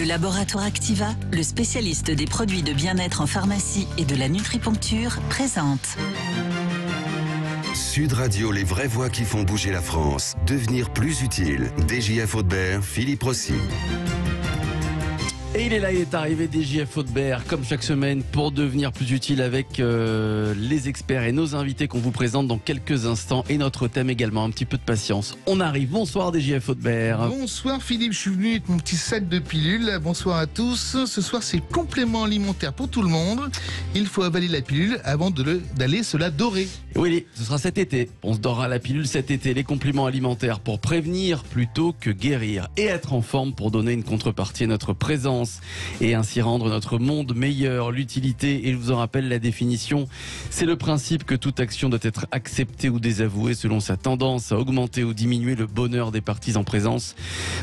laboratoire Activa, le spécialiste des produits de bien-être en pharmacie et de la nutriponcture, présente. Sud Radio, les vraies voix qui font bouger la France. Devenir plus utile. DJF Hautebert, Philippe Rossi. Et il est là, il est arrivé, DJF Hautebert, comme chaque semaine, pour devenir plus utile avec les experts et nos invités qu'on vous présente dans quelques instants. Et notre thème également, un petit peu de patience. On arrive. Bonsoir DJF Hautebert. Bonsoir Philippe, je suis venu avec mon petit sac de pilules. Bonsoir à tous. Ce soir, c'est complément alimentaire pour tout le monde. Il faut avaler la pilule avant d'aller se la dorer. Oui, ce sera cet été. On se dorera la pilule cet été. Les compléments alimentaires pour prévenir plutôt que guérir. Et être en forme pour donner une contrepartie à notre présence. Et ainsi rendre notre monde meilleur. L'utilité, et je vous en rappelle la définition, c'est le principe que toute action doit être acceptée ou désavouée selon sa tendance à augmenter ou diminuer le bonheur des parties en présence.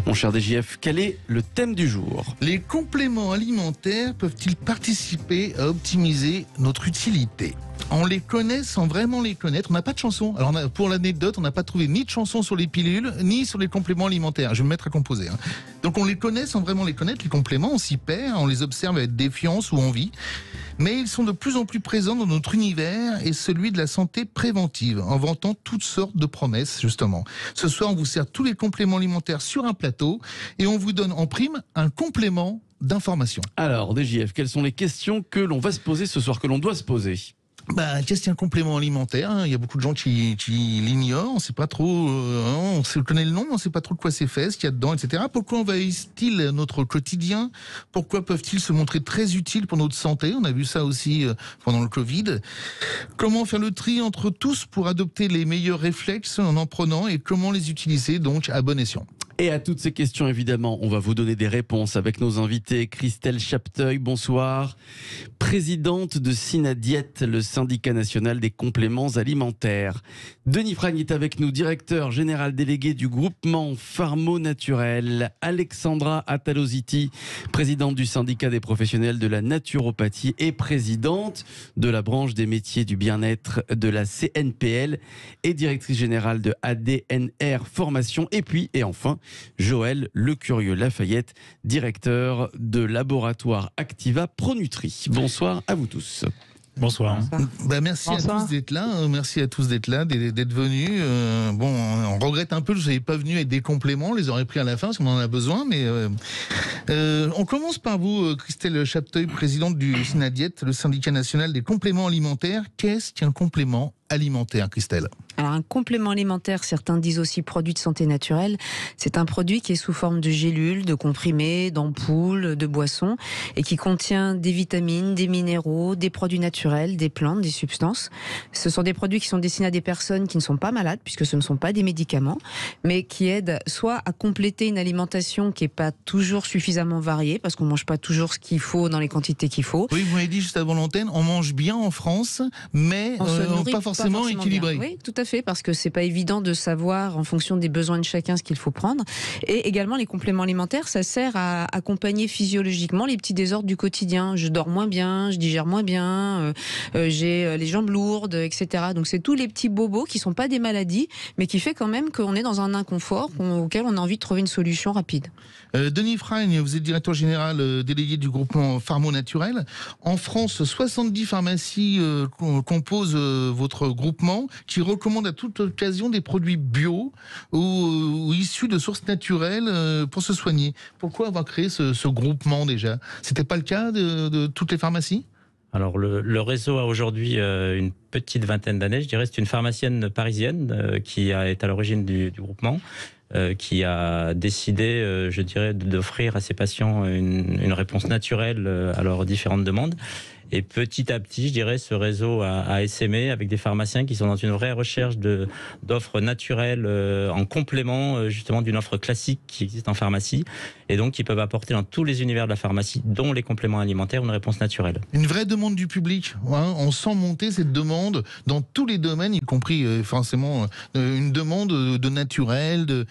Mon cher DJF, quel est le thème du jour ? Les compléments alimentaires peuvent-ils participer à optimiser notre utilité ? On les connaît sans vraiment les connaître. On n'a pas de chanson. Alors pour l'anecdote, on n'a pas trouvé ni de chanson sur les pilules, ni sur les compléments alimentaires. Je vais me mettre à composer. Donc on les connaît sans vraiment les connaître. Les compléments, on s'y perd, on les observe avec défiance ou envie. Mais ils sont de plus en plus présents dans notre univers et celui de la santé préventive, en vantant toutes sortes de promesses, justement. Ce soir, on vous sert tous les compléments alimentaires sur un plateau et on vous donne en prime un complément d'information. Alors, DJF, quelles sont les questions que l'on va se poser ce soir, que l'on doit se poser ? Qu'est-ce qu'un complément alimentaire ? Il y a beaucoup de gens qui l'ignorent, on sait pas trop, on connaît le nom, mais on sait pas trop de quoi c'est fait, ce qu'il y a dedans, etc. Pourquoi envahissent-ils notre quotidien ? Pourquoi peuvent-ils se montrer très utiles pour notre santé ? On a vu ça aussi pendant le Covid. Comment faire le tri entre tous pour adopter les meilleurs réflexes en prenant et comment les utiliser donc à bon escient ? Et à toutes ces questions, évidemment, on va vous donner des réponses avec nos invités. Christelle Chapteuil, bonsoir. Présidente de Synadiète, le syndicat national des compléments alimentaires. Denis Fragne est avec nous, directeur général délégué du groupement Pharmo Naturel. Alexandra Ataloziti, présidente du syndicat des professionnels de la naturopathie et présidente de la branche des métiers du bien-être de la CNPL et directrice générale de ADNR Formation. Et enfin, Joël Lecurieux Lafayette, directeur de laboratoire Activa Pronutri. Bonsoir à vous tous. Bonsoir. Merci à tous d'être là. Merci à tous d'être là, d'être venus. On regrette un peu que vous n'ayez pas venu avec des compléments. On les aurait pris à la fin si on en a besoin. Mais on commence par vous, Christelle Chapteuil, présidente du Synadiète, le syndicat national des compléments alimentaires. Qu'est-ce qu'un complément alimentaire, Christelle ? Alors un complément alimentaire, certains disent aussi produit de santé naturelle, c'est un produit qui est sous forme de gélules, de comprimés, d'ampoules, de boissons et qui contient des vitamines, des minéraux, des produits naturels, des plantes, des substances. Ce sont des produits qui sont destinés à des personnes qui ne sont pas malades puisque ce ne sont pas des médicaments, mais qui aident soit à compléter une alimentation qui n'est pas toujours suffisamment variée parce qu'on ne mange pas toujours ce qu'il faut dans les quantités qu'il faut. Oui, vous m'avez dit juste avant l'antenne, on mange bien en France, mais pas forcément équilibré. Oui, tout à fait, parce que c'est pas évident de savoir en fonction des besoins de chacun ce qu'il faut prendre. Et également, les compléments alimentaires, ça sert à accompagner physiologiquement les petits désordres du quotidien. Je dors moins bien, je digère moins bien, j'ai les jambes lourdes, etc. Donc c'est tous les petits bobos qui sont pas des maladies, mais qui fait quand même qu'on est dans un inconfort auquel on a envie de trouver une solution rapide. Denis Fragne, vous êtes directeur général délégué du groupement Pharmo Naturel. En France, 70 pharmacies composent votre groupement qui recommande à toute occasion des produits bio ou issus de sources naturelles pour se soigner. Pourquoi avoir créé ce groupement déjà ? C'était pas le cas de toutes les pharmacies ? Alors le réseau a aujourd'hui une petite vingtaine d'années, je dirais. C'est une pharmacienne parisienne qui est à l'origine du groupement, qui a décidé, je dirais, d'offrir à ses patients une réponse naturelle à leurs différentes demandes. Et petit à petit, je dirais, ce réseau a essaimé avec des pharmaciens qui sont dans une vraie recherche d'offres naturelles en complément justement d'une offre classique qui existe en pharmacie et donc qui peuvent apporter dans tous les univers de la pharmacie, dont les compléments alimentaires, une réponse naturelle. Une vraie demande du public. On sent monter cette demande dans tous les domaines, y compris forcément une demande de naturel, de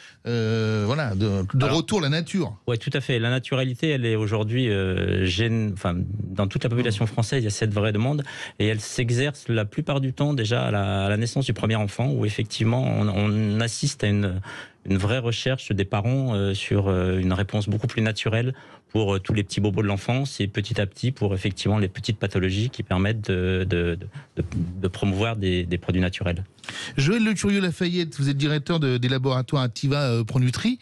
retour à la nature. Oui, tout à fait. La naturalité, elle est aujourd'hui dans toute la population française Français, il y a cette vraie demande et elle s'exerce la plupart du temps déjà à la naissance du premier enfant, où effectivement on assiste à une vraie recherche des parents sur une réponse beaucoup plus naturelle pour tous les petits bobos de l'enfance et petit à petit pour effectivement les petites pathologies qui permettent de promouvoir des produits naturels. Joël Le Curieux-Lafayette, vous êtes directeur des laboratoires Activa Pronutri.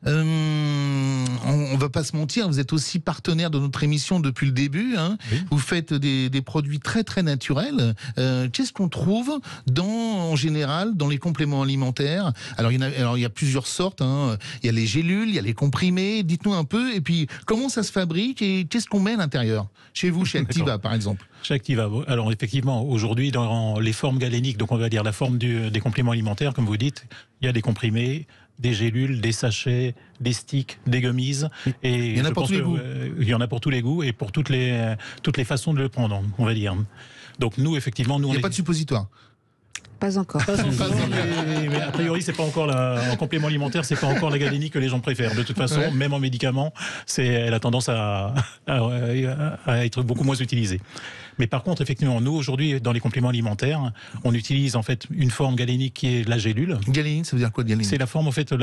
On va pas se mentir, vous êtes aussi partenaire de notre émission depuis le début. Hein. Oui. Vous faites des produits très très naturels. Qu'est-ce qu'on trouve en général dans les compléments alimentaires? Alors il y a plusieurs sortes. Hein. Il y a les gélules, il y a les comprimés. Dites-nous un peu. Et puis comment ça se fabrique et qu'est-ce qu'on met à l'intérieur? Chez vous, chez Activa par exemple. Chez Activa. Alors effectivement, aujourd'hui dans les formes galéniques, donc on va dire la forme des compléments alimentaires, comme vous dites, il y a des comprimés, des gélules, des sachets, des sticks, des gummies. Et il y en a pour tous les goûts. Il y en a pour tous les goûts et pour toutes les façons de le prendre, on va dire. Donc nous, effectivement, il n'y a pas de suppositoire. Pas encore. Mais a priori, c'est pas encore en complément alimentaire, c'est pas encore la galénique que les gens préfèrent. De toute façon, même en médicament, elle a tendance à être beaucoup moins utilisée. Mais par contre, effectivement, nous aujourd'hui, dans les compléments alimentaires, on utilise en fait une forme galénique qui est la gélule. Galénique, ça veut dire quoi, galénique? C'est la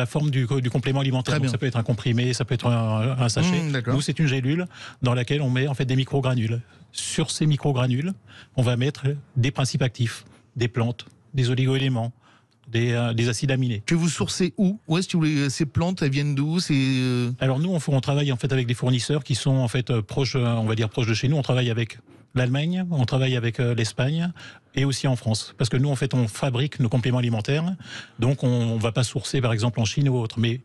forme du complément alimentaire. Donc, ça peut être un comprimé, ça peut être un sachet. Nous, c'est une gélule dans laquelle on met en fait des microgranules. Sur ces microgranules, on va mettre des principes actifs, des plantes, des oligo-éléments, des acides aminés. Que vous sourcez où? Où est-ce que ces plantes, elles viennent d'où? Alors nous, on travaille en fait avec des fournisseurs qui sont en fait proches, on va dire proches de chez nous. On travaille avec l'Allemagne, on travaille avec l'Espagne et aussi en France. Parce que nous, en fait, on fabrique nos compléments alimentaires. Donc, on ne va pas sourcer, par exemple, en Chine ou autre. Mais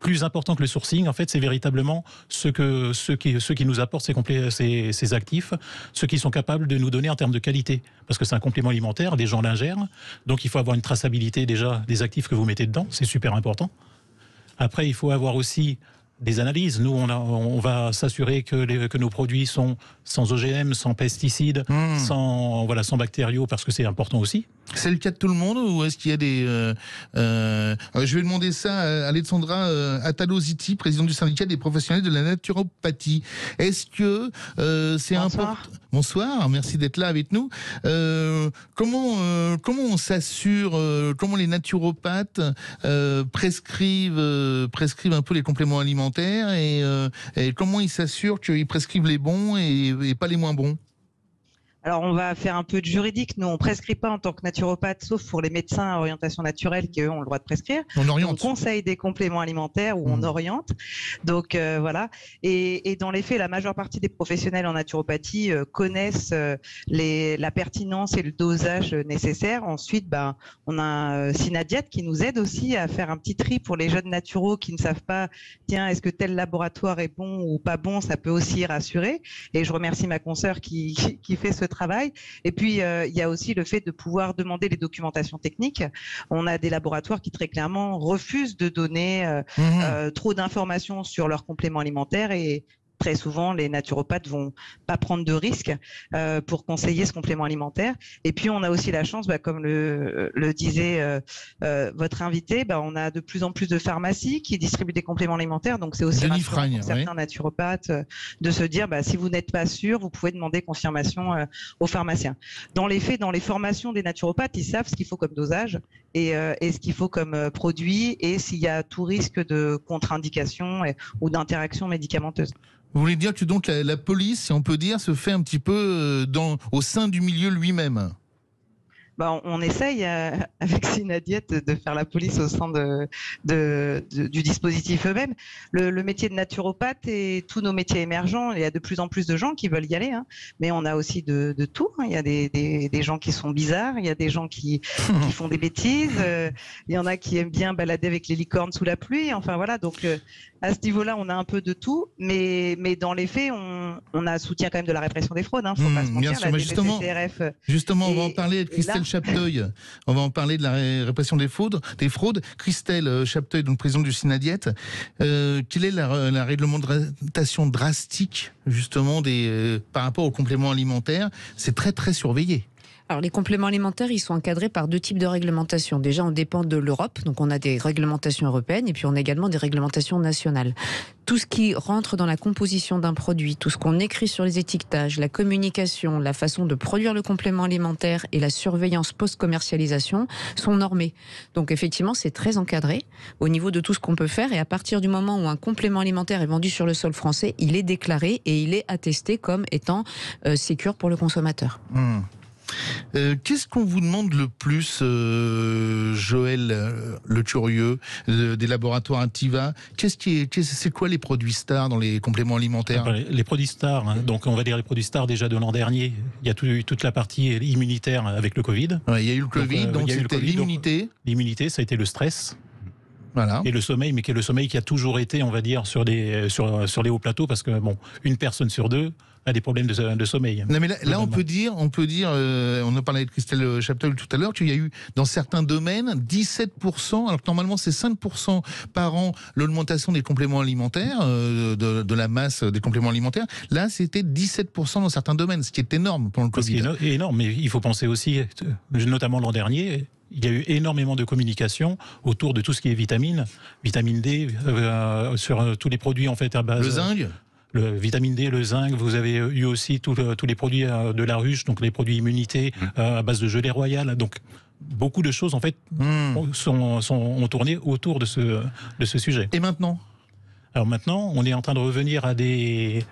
plus important que le sourcing, en fait, c'est véritablement ceux qui nous apportent ces actifs, ceux qui sont capables de nous donner en termes de qualité. Parce que c'est un complément alimentaire, les gens l'ingèrent. Donc, il faut avoir une traçabilité déjà des actifs que vous mettez dedans. C'est super important. Après, il faut avoir aussi des analyses. Nous, on va s'assurer que nos produits sont sans OGM, sans pesticides, sans bactériaux, parce que c'est important aussi. C'est le cas de tout le monde ou est-ce qu'il y a des... je vais demander ça à Alessandra Attalositi, présidente du syndicat des professionnels de la naturopathie. Est-ce que c'est important... Bonsoir, merci d'être là avec nous. Comment on s'assure, comment les naturopathes prescrivent un peu les compléments alimentaires et comment ils s'assurent qu'ils prescrivent les bons et pas les moins bons? Alors, on va faire un peu de juridique. Nous, on ne prescrit pas en tant que naturopathe, sauf pour les médecins à orientation naturelle qui, eux, ont le droit de prescrire. On conseille des compléments alimentaires ou on oriente. Donc, voilà. Et dans les faits, la majeure partie des professionnels en naturopathie connaissent la pertinence et le dosage nécessaire. Ensuite, on a Synadiet qui nous aide aussi à faire un petit tri pour les jeunes naturaux qui ne savent pas, tiens, est-ce que tel laboratoire est bon ou pas bon? Ça peut aussi y rassurer. Et je remercie ma consoeur qui fait ce travail. Et puis, il y a aussi le fait de pouvoir demander les documentations techniques. On a des laboratoires qui très clairement refusent de donner trop d'informations sur leurs compléments alimentaires et très souvent, les naturopathes vont pas prendre de risques pour conseiller ce complément alimentaire. Et puis, on a aussi la chance, comme le disait votre invité, on a de plus en plus de pharmacies qui distribuent des compléments alimentaires. Donc, c'est aussi rassurant pour certains naturopathes de se dire, si vous n'êtes pas sûr, vous pouvez demander confirmation aux pharmaciens. Dans les faits, dans les formations des naturopathes, ils savent ce qu'il faut comme dosage et ce qu'il faut comme produit et s'il y a tout risque de contre-indication ou d'interaction médicamenteuse. Vous voulez dire que donc la police, si on peut dire, se fait un petit peu au sein du milieu lui-même? On essaye avec Synadiet de faire la police au sein du dispositif eux-mêmes. Le métier de naturopathe et tous nos métiers émergents, il y a de plus en plus de gens qui veulent y aller, mais on a aussi de tout. Il y a des gens qui sont bizarres, il y a des gens qui font des bêtises, il y en a qui aiment bien balader avec les licornes sous la pluie. Enfin voilà, donc à ce niveau-là, on a un peu de tout, mais dans les faits, on a soutien quand même de la répression des fraudes. Faut pas se mentir. Bien sûr, mais justement, on va en parler avec Christelle Chapteuil. On va en parler de la répression des fraudes. Christelle Chapteuil, donc présidente du Synadiet. Quelle est la réglementation drastique, justement, par rapport aux compléments alimentaires? C'est très, très surveillé. Alors les compléments alimentaires, ils sont encadrés par 2 types de réglementations. Déjà, on dépend de l'Europe, donc on a des réglementations européennes et puis on a également des réglementations nationales. Tout ce qui rentre dans la composition d'un produit, tout ce qu'on écrit sur les étiquetages, la communication, la façon de produire le complément alimentaire et la surveillance post-commercialisation sont normés. Donc effectivement, c'est très encadré au niveau de tout ce qu'on peut faire et à partir du moment où un complément alimentaire est vendu sur le sol français, il est déclaré et il est attesté comme étant sécure pour le consommateur. Qu'est-ce qu'on vous demande le plus, Joël Le Turieux, des laboratoires Intiva? C'est quoi les produits stars dans les compléments alimentaires? Les produits stars, hein, donc on va dire les produits stars déjà de l'an dernier. Il y a toute la partie immunitaire avec le Covid. Ouais, il y a eu le Covid, donc c'était l'immunité. L'immunité, ça a été le stress. Voilà. Et le sommeil, mais qui est le sommeil qui a toujours été, on va dire, sur les hauts plateaux, parce que bon, une personne sur 2 a des problèmes de sommeil. Non mais là on peut dire, on a parlé avec Christelle Chapteuil tout à l'heure, qu'il y a eu dans certains domaines 17%, alors que normalement c'est 5% par an l'augmentation des compléments alimentaires, de la masse des compléments alimentaires. Là c'était 17% dans certains domaines, ce qui est énorme pendant le Covid. Ce qui est énorme, mais il faut penser aussi, notamment l'an dernier, il y a eu énormément de communication autour de tout ce qui est vitamine D, sur tous les produits en fait à base. Le zinc. Le vitamine D, le zinc, vous avez eu aussi tous les produits de la ruche, donc les produits immunité à base de gelée royale. Donc beaucoup de choses en fait ont tourné autour de ce sujet. Et maintenant ? Alors maintenant, on est en train de revenir à des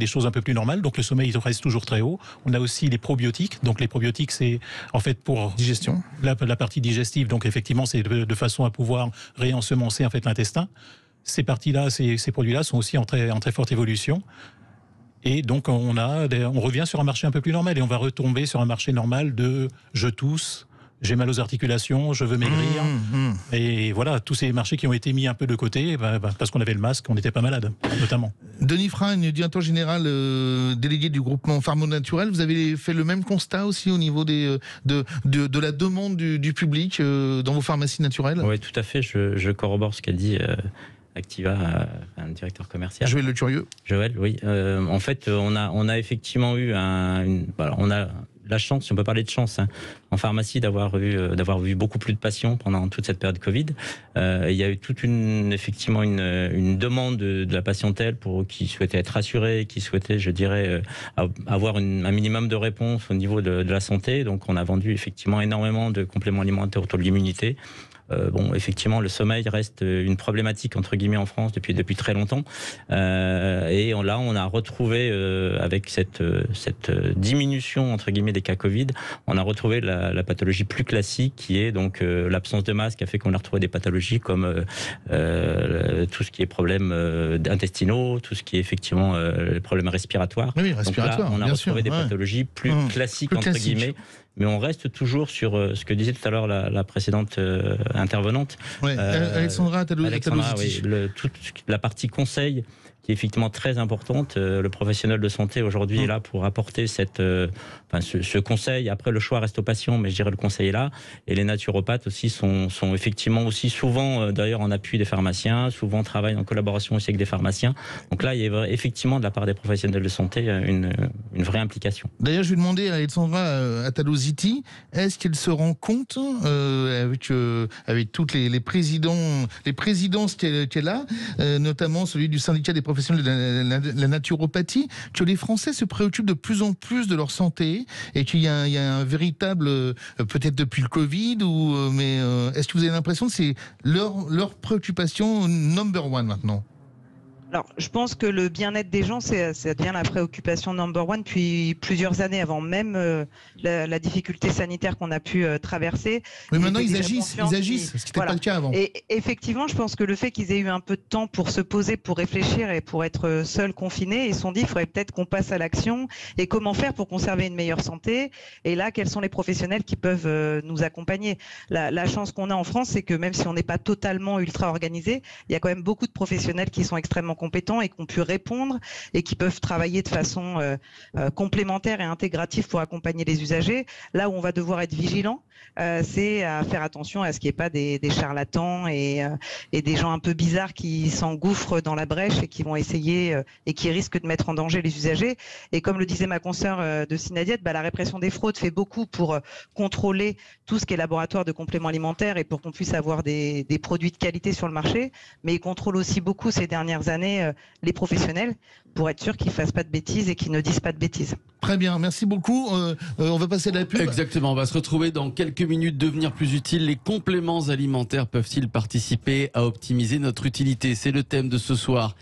choses un peu plus normales. Donc le sommeil reste toujours très haut. On a aussi les probiotiques. Donc les probiotiques, c'est en fait pour digestion, la partie digestive. Donc effectivement, c'est de façon à pouvoir réensemencer en fait l'intestin. Ces parties-là, ces produits-là sont aussi en très forte évolution. Et donc, on revient sur un marché un peu plus normal et on va retomber sur un marché normal de je tousse, j'ai mal aux articulations, je veux maigrir. Et voilà, tous ces marchés qui ont été mis un peu de côté, parce qu'on avait le masque, on n'était pas malade, notamment. Denis Fragne, directeur général délégué du groupement Pharma Naturel, vous avez fait le même constat aussi au niveau de la demande du public dans vos pharmacies naturelles? Oui, tout à fait, je corrobore ce qu'a dit Activa, un directeur commercial. Joël Le Turieux. Joël, oui. En fait, on a effectivement eu on a la chance, si on peut parler de chance, hein, en pharmacie d'avoir vu beaucoup plus de patients pendant toute cette période Covid. Il y a eu effectivement une demande de la patientèle qui souhaitait être rassurée, qui souhaitait, je dirais, avoir un minimum de réponse au niveau de la santé. Donc, on a vendu effectivement énormément de compléments alimentaires autour de l'immunité. Effectivement, le sommeil reste une problématique entre guillemets en France depuis très longtemps. Et là, on a retrouvé avec cette diminution entre guillemets des cas Covid, on a retrouvé la pathologie plus classique qui est donc l'absence de masque, qui a fait qu'on a retrouvé des pathologies comme tout ce qui est problèmes intestinaux, tout ce qui est effectivement problèmes respiratoires. Oui, respiratoires. Donc là, on a retrouvé des pathologies plus classiques entre guillemets. Mais on reste toujours sur ce que disait tout à l'heure la précédente intervenante. Ouais, Alexandra Attalo-Ziti. Oui, toute la partie conseil qui est effectivement très importante. Le professionnel de santé aujourd'hui est là pour apporter ce conseil. Après, le choix reste au patient, mais je dirais le conseil est là. Et les naturopathes aussi sont effectivement aussi souvent, d'ailleurs, en appui des pharmaciens, souvent travaillent en collaboration aussi avec des pharmaciens. Donc là, il y a effectivement de la part des professionnels de santé une vraie implication. D'ailleurs, je vais demander à Alexandra Attalo-Ziti, est-ce qu'elle se rend compte, avec toutes les présidences qu'elle a, notamment celui du syndicat des professionnels de la naturopathie, que les Français se préoccupent de plus en plus de leur santé et qu'il y a un véritable, peut-être depuis le Covid, mais est-ce que vous avez l'impression que c'est leur préoccupation number one maintenant ? Alors, je pense que le bien-être des gens, ça devient la préoccupation number one depuis plusieurs années, avant même la difficulté sanitaire qu'on a pu traverser. Mais maintenant, ils agissent, ce qui n'était pas le cas avant. Et effectivement, je pense que le fait qu'ils aient eu un peu de temps pour se poser, pour réfléchir et pour être seuls, confinés, ils se sont dit, il faudrait peut-être qu'on passe à l'action et comment faire pour conserver une meilleure santé. Et là, quels sont les professionnels qui peuvent nous accompagner ? La chance qu'on a en France, c'est que même si on n'est pas totalement ultra organisé, il y a quand même beaucoup de professionnels qui sont extrêmement compétents et qui ont pu répondre et qui peuvent travailler de façon complémentaire et intégrative pour accompagner les usagers. Là où on va devoir être vigilant, c'est à faire attention à ce qu'il n'y ait pas des charlatans et des gens un peu bizarres qui s'engouffrent dans la brèche et qui vont essayer et qui risquent de mettre en danger les usagers. Et comme le disait ma consoeur de Synadiet, la répression des fraudes fait beaucoup pour contrôler tout ce qui est laboratoire de compléments alimentaires et pour qu'on puisse avoir des produits de qualité sur le marché, mais il contrôle aussi beaucoup ces dernières années les professionnels pour être sûr qu'ils ne fassent pas de bêtises et qu'ils ne disent pas de bêtises. Très bien, merci beaucoup. On va passer de la pub. Exactement, on va se retrouver dans quelques minutes. Devenir plus utile, les compléments alimentaires peuvent-ils participer à optimiser notre utilité? C'est le thème de ce soir.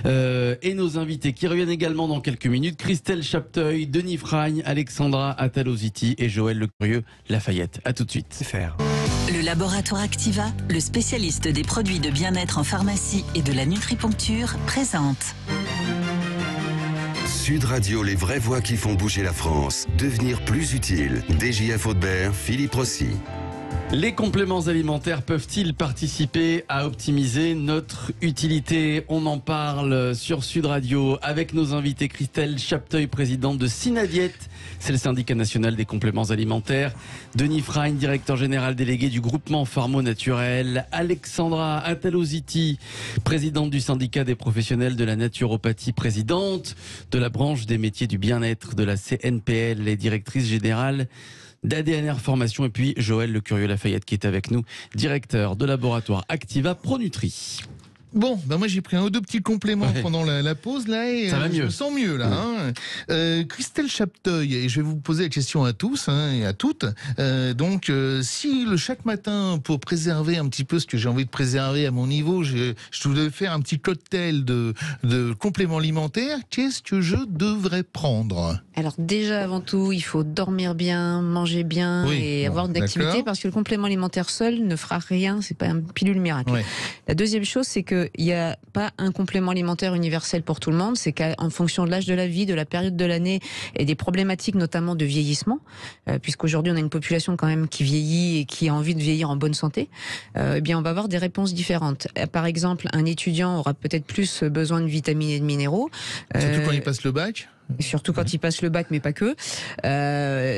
Et nos invités qui reviennent également dans quelques minutes, Christelle Chapteuil, Denis Fragne, Alexandra Ataloziti et Joël Lecurieux Lafayette. À tout de suite. C'est faire. Le laboratoire Activa, le spécialiste des produits de bien-être en pharmacie et de la nutriponcture, présente. Sud Radio, les vraies voix qui font bouger la France. Devenir plus utile. DJF Audebert, Philippe Rossi. Les compléments alimentaires peuvent-ils participer à optimiser notre utilité? On en parle sur Sud Radio avec nos invités. Christelle Chapteuil, présidente de Synadiet, c'est le syndicat national des compléments alimentaires. Denis Fragne, directeur général délégué du groupement Pharmo Naturel. Alexandra Ataloziti, présidente du syndicat des professionnels de la naturopathie, présidente de la branche des métiers du bien-être de la CNPL et directrice générale d'ADNR Formation, et puis Joël Lecurieux Lafayette qui est avec nous, directeur de laboratoire Activa Pronutri. Bon, moi j'ai pris un ou deux petits compléments pendant la pause là et ça va mieux. Je me sens mieux là. Christelle Chapteuil, et je vais vous poser la question à tous et à toutes. Si chaque matin, pour préserver un petit peu ce que j'ai envie de préserver à mon niveau, je devais faire un petit cocktail de compléments alimentaires, qu'est-ce que je devrais prendre? Alors déjà, avant tout, il faut dormir bien, manger bien et avoir de l'activité, parce que le complément alimentaire seul ne fera rien, c'est pas une pilule miracle. La deuxième chose, c'est qu'il n'y a pas un complément alimentaire universel pour tout le monde, c'est qu'en fonction de l'âge de la vie, de la période de l'année et des problématiques notamment de vieillissement, puisqu'aujourd'hui on a une population quand même qui vieillit et qui a envie de vieillir en bonne santé, eh bien on va avoir des réponses différentes. Par exemple, un étudiant aura peut-être plus besoin de vitamines et de minéraux. Surtout quand il passe le bac. Surtout quand ils passent le bac, mais pas que.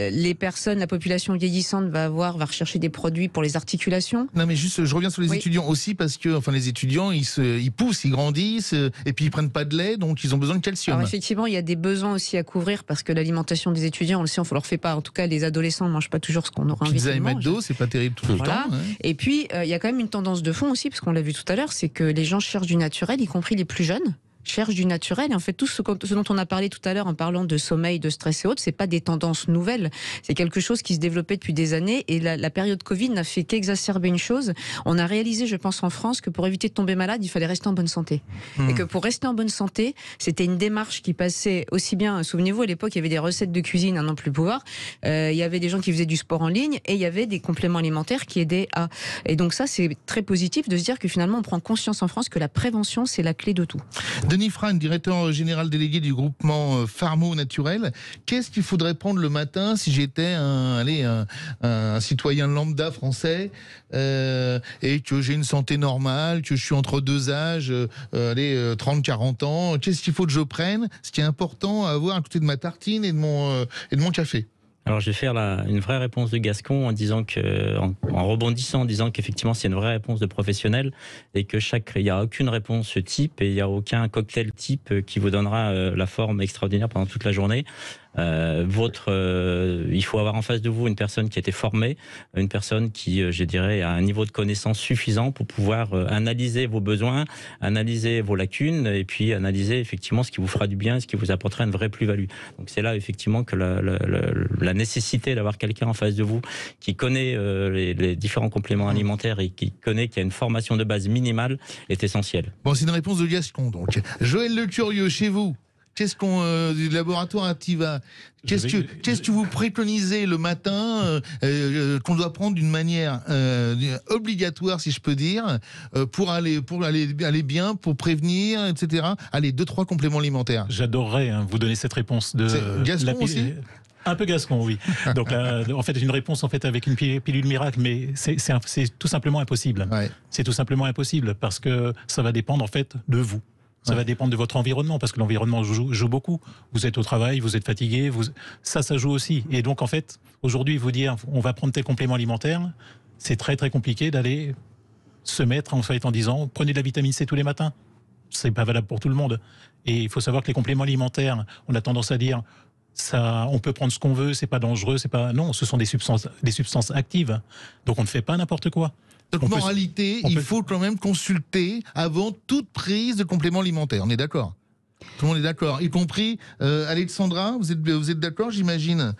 Les personnes, la population vieillissante va rechercher des produits pour les articulations. Non, mais juste, je reviens sur les étudiants aussi, parce que, les étudiants, ils poussent, ils grandissent, et puis ils prennent pas de lait, donc ils ont besoin de calcium. Alors effectivement, il y a des besoins aussi à couvrir, parce que l'alimentation des étudiants, on le sait, on ne leur fait pas. En tout cas, les adolescents ne mangent pas toujours ce qu'on aura envie de manger. Pizza et McDo, c'est pas terrible tout le temps. Hein. Et puis, il y a quand même une tendance de fond aussi, parce qu'on l'a vu tout à l'heure, c'est que les gens cherchent du naturel, y compris les plus jeunes. Cherche du naturel, et en fait tout ce dont on a parlé tout à l'heure en parlant de sommeil, de stress et autres, c'est pas des tendances nouvelles, c'est quelque chose qui se développait depuis des années, et la période Covid n'a fait qu'exacerber une chose. On a réalisé, je pense en France, que pour éviter de tomber malade, il fallait rester en bonne santé, et que pour rester en bonne santé, c'était une démarche qui passait aussi bien, souvenez-vous à l'époque il y avait des recettes de cuisine à n'en plus pouvoir, il y avait des gens qui faisaient du sport en ligne, et il y avait des compléments alimentaires qui aidaient à, et donc ça c'est très positif de se dire que finalement on prend conscience en France que la prévention c'est la clé de tout. Denis Fragne, directeur général délégué du groupement Pharmo Naturel. Qu'est-ce qu'il faudrait prendre le matin si j'étais un citoyen lambda français et que j'ai une santé normale, que je suis entre deux âges, 30-40 ans? Qu'est-ce qu'il faut que je prenne? Ce qui est important à avoir à côté de ma tartine et de mon café. Alors je vais faire une vraie réponse de Gascon en rebondissant, en disant qu'effectivement c'est une vraie réponse de professionnel et que il n'y a aucune réponse type et il n'y a aucun cocktail type qui vous donnera la forme extraordinaire pendant toute la journée. Il faut avoir en face de vous une personne qui a été formée, une personne qui, je dirais, a un niveau de connaissance suffisant pour pouvoir analyser vos besoins, analyser vos lacunes et puis analyser effectivement ce qui vous fera du bien, ce qui vous apportera une vraie plus-value. Donc c'est là effectivement que la nécessité d'avoir quelqu'un en face de vous qui connaît les différents compléments alimentaires et qui connaît qu'il y a une formation de base minimale est essentielle. Bon, c'est une réponse de Gascon donc. Joël Lecurieux, chez vous, qu'est-ce du laboratoire Activa, qu'est-ce que vous préconisez le matin qu'on doit prendre d'une manière obligatoire, si je peux dire, pour aller bien, pour prévenir, etc. Allez, 2-3 compléments alimentaires. J'adorerais vous donner cette réponse de Gascon aussi. Un peu Gascon, oui. Donc là, en fait, une réponse avec une pilule miracle, mais c'est tout simplement impossible. Ouais. C'est tout simplement impossible parce que ça va dépendre en fait de vous. Ça va dépendre de votre environnement, parce que l'environnement joue beaucoup. Vous êtes au travail, vous êtes fatigué, ça joue aussi. Et donc, en fait, aujourd'hui, vous dire, on va prendre tel complément alimentaire, c'est très, très compliqué d'aller se mettre, en fait, en disant, prenez de la vitamine C tous les matins. C'est pas valable pour tout le monde. Et il faut savoir que les compléments alimentaires, on a tendance à dire, ça, on peut prendre ce qu'on veut, c'est pas dangereux, c'est pas... Non, ce sont des substances actives. Donc, on ne fait pas n'importe quoi. Donc, moralité, il faut quand même consulter avant toute prise de complément alimentaire. On est d'accord? Tout le monde est d'accord, y compris Alexandra, vous êtes d'accord, j'imagine?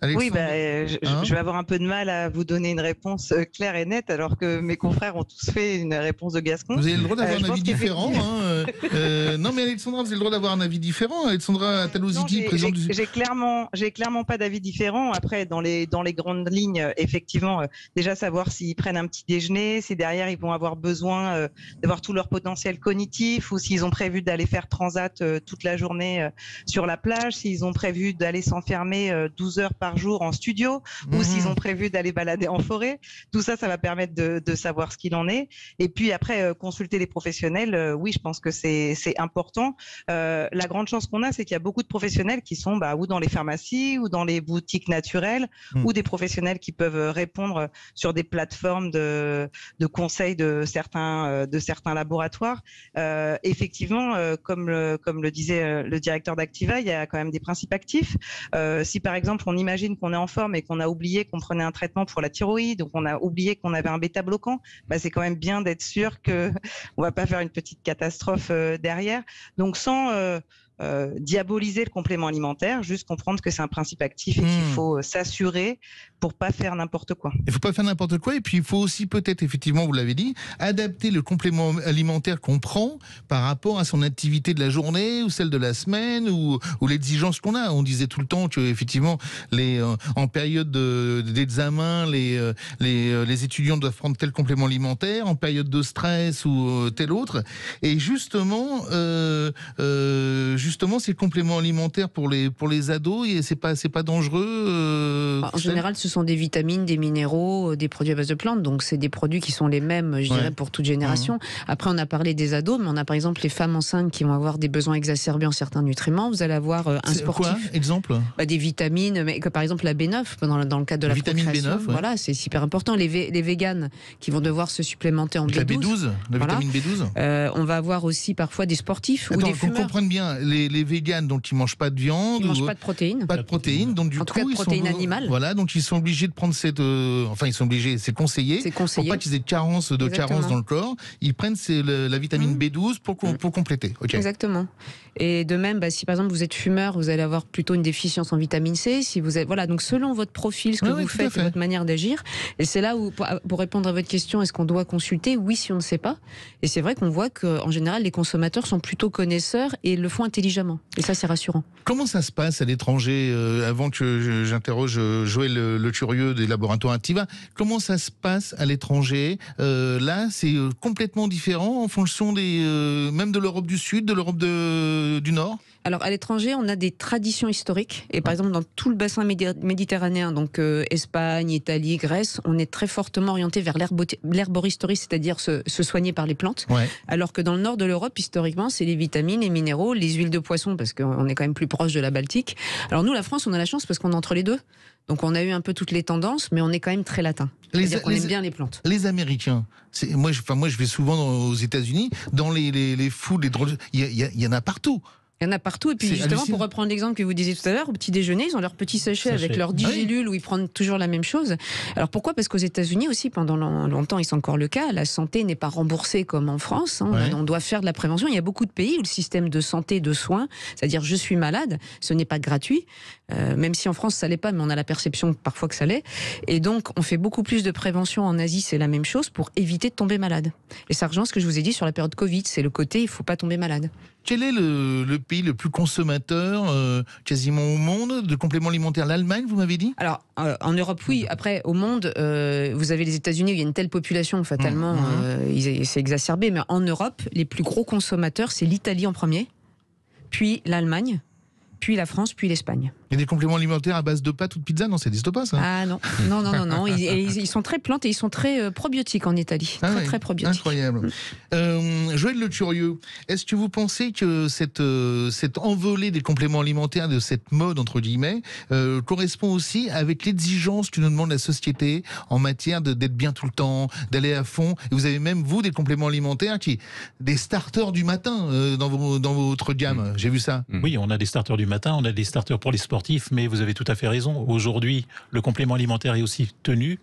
Oui, je vais avoir un peu de mal à vous donner une réponse claire et nette, alors que mes confrères ont tous fait une réponse de gascon. Vous avez le droit d'avoir un avis différent. Non, mais Alexandra, vous avez le droit d'avoir un avis différent. Alexandra Talosidi, présidente du... J'ai clairement pas d'avis différent. Après, dans les grandes lignes, effectivement, déjà savoir s'ils prennent un petit déjeuner, si derrière ils vont avoir besoin d'avoir tout leur potentiel cognitif, ou s'ils ont prévu d'aller faire transat toute la journée sur la plage, s'ils ont prévu d'aller s'enfermer 12 heures par jour en studio, ou s'ils ont prévu d'aller balader en forêt. Tout ça, ça va permettre de savoir ce qu'il en est. Et puis après, consulter les professionnels, oui, je pense que c'est important. La grande chance qu'on a, c'est qu'il y a beaucoup de professionnels qui sont ou dans les pharmacies, ou dans les boutiques naturelles, ou des professionnels qui peuvent répondre sur des plateformes de conseils de certains laboratoires. Effectivement, comme le disait le directeur d'Activa, il y a quand même des principes actifs. Si par exemple, on imagine qu'on est en forme et qu'on a oublié qu'on prenait un traitement pour la thyroïde, donc on a oublié qu'on avait un bêta-bloquant, c'est quand même bien d'être sûr qu'on ne va pas faire une petite catastrophe derrière. Donc sans diaboliser le complément alimentaire, juste comprendre que c'est un principe actif et qu'il faut s'assurer pour pas faire n'importe quoi. Il faut pas faire n'importe quoi, et puis il faut aussi peut-être, effectivement, vous l'avez dit, adapter le complément alimentaire qu'on prend par rapport à son activité de la journée ou celle de la semaine ou l'exigence qu'on a. On disait tout le temps que effectivement en période d'examen, les étudiants doivent prendre tel complément alimentaire, en période de stress ou tel autre. Et justement, ces compléments alimentaires pour les ados, c'est pas dangereux. En général, ce sont des vitamines, des minéraux, des produits à base de plantes. Donc, c'est des produits qui sont les mêmes, je dirais, pour toute génération. Après, on a parlé des ados, mais on a par exemple les femmes enceintes qui vont avoir des besoins exacerbés en certains nutriments. Vous allez avoir un sportif. Quoi, exemple? Des vitamines, mais que par exemple la B9, dans le cadre de la vitamine procréation. B9, voilà, c'est super important. Les véganes qui vont devoir se supplémenter en B12. La vitamine B12. On va avoir aussi parfois des sportifs ou des fumeurs. Qu'on comprenne bien, les véganes, donc ils mangent pas de viande, ils mangent pas de protéines. Pas de protéines, donc du coup, de protéines animales. Voilà, donc ils sont obligés de prendre ils sont obligés, c'est conseillé. Pour pas qu'ils aient carence dans le corps, ils prennent la vitamine B12 pour compléter. Okay. Exactement. Et de même, si par exemple vous êtes fumeur, vous allez avoir plutôt une déficience en vitamine C. Si vous êtes, donc selon votre profil, ce que vous faites, et votre manière d'agir. Et c'est là où, pour répondre à votre question, est-ce qu'on doit consulter? Oui, si on ne sait pas. Et c'est vrai qu'on voit qu'en général, les consommateurs sont plutôt connaisseurs et le font intelligemment. Et ça, c'est rassurant. Comment ça se passe à l'étranger, avant que j'interroge Joël Le Curieux des laboratoires Activa, comment ça se passe à l'étranger? Là, c'est complètement différent en fonction même de l'Europe du Sud, de l'Europe du Nord? Alors, à l'étranger, on a des traditions historiques. Et par exemple, dans tout le bassin méditerranéen, donc Espagne, Italie, Grèce, on est très fortement orienté vers l'herboristerie, c'est-à-dire se soigner par les plantes. Ouais. Alors que dans le nord de l'Europe, historiquement, c'est les vitamines, les minéraux, les huiles de poisson, parce qu'on est quand même plus proche de la Baltique. Alors nous, la France, on a la chance parce qu'on est entre les deux. Donc on a eu un peu toutes les tendances, mais on est quand même très latin. C'est-à-dire qu'on aime bien les plantes. Les Américains, moi je vais souvent aux États-Unis, dans les foods, il y en a partout. Il y en a partout. Et puis justement, pour reprendre l'exemple que vous disiez tout à l'heure, au petit déjeuner, ils ont leur petit sachet avec leurs 10 gélules où ils prennent toujours la même chose. Alors pourquoi? Parce qu'aux États-Unis aussi, pendant longtemps, et c'est encore le cas, la santé n'est pas remboursée comme en France. On doit faire de la prévention. Il y a beaucoup de pays où le système de santé, de soins, c'est-à-dire je suis malade, ce n'est pas gratuit. Même si en France ça l'est pas, mais on a la perception parfois que ça l'est. Et donc on fait beaucoup plus de prévention en Asie, c'est la même chose, pour éviter de tomber malade. Et ça rejoint ce que je vous ai dit sur la période Covid, c'est le côté il faut pas tomber malade. Quel est le pays le plus consommateur quasiment au monde de compléments alimentaires? L'Allemagne, vous m'avez dit? Alors en Europe, oui. Après, au monde, vous avez les États-Unis où il y a une telle population, fatalement, c'est exacerbé. Mais en Europe, les plus gros consommateurs, c'est l'Italie en premier, puis l'Allemagne. puis la France, puis l'Espagne. Et des compléments alimentaires à base de pâtes ou de pizza, non, ça n'existe pas, ça? Ah non, non. Ils sont très plantes et ils sont très probiotiques en Italie. Très probiotiques. Incroyable. Joël Le Curieux, est-ce que vous pensez que cette envolée des compléments alimentaires, de cette mode, entre guillemets, correspond aussi avec l'exigence que nous demande la société en matière d'être bien tout le temps, d'aller à fond? Et vous avez même, vous, des compléments alimentaires des starters du matin dans votre gamme. J'ai vu ça. Oui, on a des starters du matin, on a des starters pour les sportifs, mais vous avez tout à fait raison. Aujourd'hui, le complément alimentaire est aussi tenu.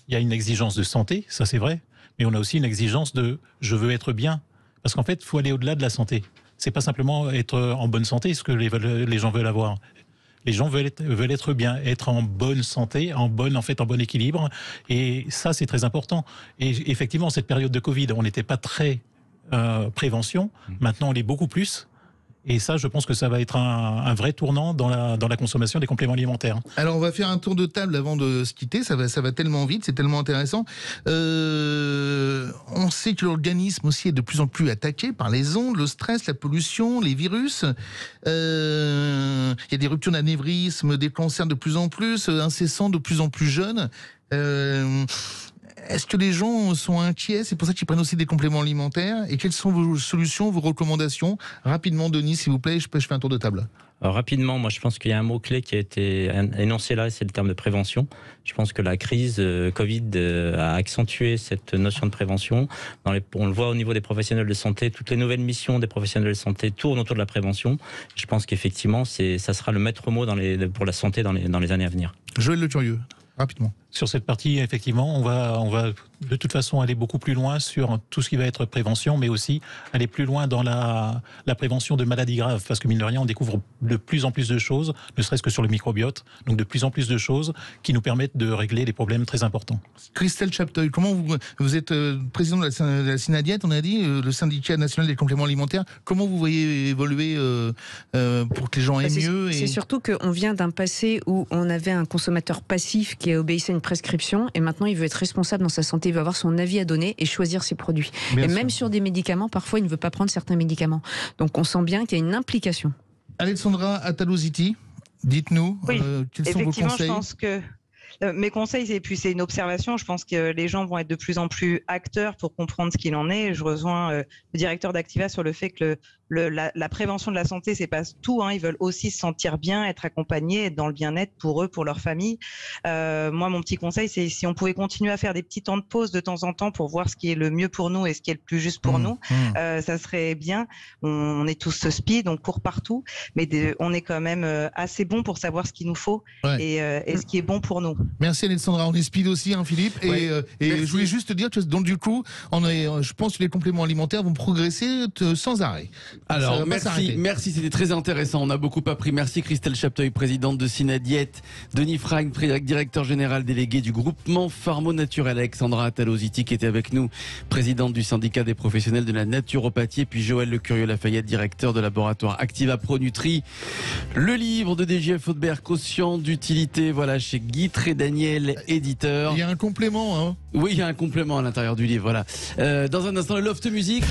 Il y a une exigence de santé, ça c'est vrai, mais on a aussi une exigence de « je veux être bien ». Parce qu'en fait, il faut aller au-delà de la santé. C'est pas simplement être en bonne santé, ce que les gens veulent avoir. Les gens veulent être bien, être en bonne santé, en bon équilibre. Et ça, c'est très important. Et effectivement, cette période de Covid, on n'était pas très prévention. Maintenant, on l'est beaucoup plus. Et ça, je pense que ça va être un vrai tournant dans la consommation des compléments alimentaires. Alors, on va faire un tour de table avant de se quitter. Ça va tellement vite, c'est tellement intéressant. On sait que l'organisme aussi est de plus en plus attaqué par les ondes, le stress, la pollution, les virus. Il y a des ruptures d'anévrisme, des cancers de plus en plus, incessants, de plus en plus jeunes. Est-ce que les gens sont inquiets? C'est pour ça qu'ils prennent aussi des compléments alimentaires. Et quelles sont vos solutions, vos recommandations? Rapidement, Denis, s'il vous plaît, je fais un tour de table. Alors, rapidement, moi je pense qu'il y a un mot-clé qui a été énoncé là, c'est le terme de prévention. Je pense que la crise Covid a accentué cette notion de prévention. On le voit au niveau des professionnels de santé, toutes les nouvelles missions des professionnels de santé tournent autour de la prévention. Je pense qu'effectivement, ça sera le maître mot pour la santé dans les années à venir. Joël Le Curieux, rapidement. Sur cette partie, effectivement, on va de toute façon aller beaucoup plus loin sur tout ce qui va être prévention, mais aussi aller plus loin dans la prévention de maladies graves, parce que mine de rien, on découvre de plus en plus de choses, ne serait-ce que sur le microbiote, donc de plus en plus de choses qui nous permettent de régler des problèmes très importants. Christelle Chapteuil, comment vous êtes président de la SINADIET, on a dit, le syndicat national des compléments alimentaires, comment vous voyez évoluer pour que les gens aient mieux C'est surtout qu'on vient d'un passé où on avait un consommateur passif qui obéissait à une prescription, et maintenant il veut être responsable dans sa santé, il veut avoir son avis à donner et choisir ses produits. Bien sûr. Même sur des médicaments, parfois il ne veut pas prendre certains médicaments. Donc on sent bien qu'il y a une implication. Alessandra Attalositi, dites-nous, quels sont vos conseils? Je pense que mes conseils, et puis c'est une observation, je pense que les gens vont être de plus en plus acteurs pour comprendre ce qu'il en est. Je rejoins le directeur d'Activa sur le fait que la prévention de la santé, c'est pas tout, hein. Ils veulent aussi se sentir bien, être accompagnés, être dans le bien-être pour eux, pour leur famille. Moi, mon petit conseil, c'est si on pouvait continuer à faire des petits temps de pause de temps en temps pour voir ce qui est le mieux pour nous et ce qui est le plus juste pour nous, ça serait bien. On est tous speed, on court partout, mais on est quand même assez bon pour savoir ce qu'il nous faut et ce qui est bon pour nous. Merci Alessandra, on est speed aussi, hein, Philippe. Et je voulais juste te dire que donc du coup, je pense que les compléments alimentaires vont progresser sans arrêt. Alors merci, c'était très intéressant, on a beaucoup appris. Merci Christelle Chapteuil, présidente de SINADIET, Denis Frank, directeur général délégué du groupement Pharmo-Naturel, Alexandra Attalositi qui était avec nous, présidente du syndicat des professionnels de la naturopathie, et puis Joël Le Curieux Lafayette, directeur de laboratoire Activa Pro Nutri. Le livre de DGF Audebert, Quotient d'utilité, voilà, chez Guy Trédaniel, éditeur. Il y a un complément, hein. Oui, il y a un complément à l'intérieur du livre, voilà. Dans un instant, le Loft Music.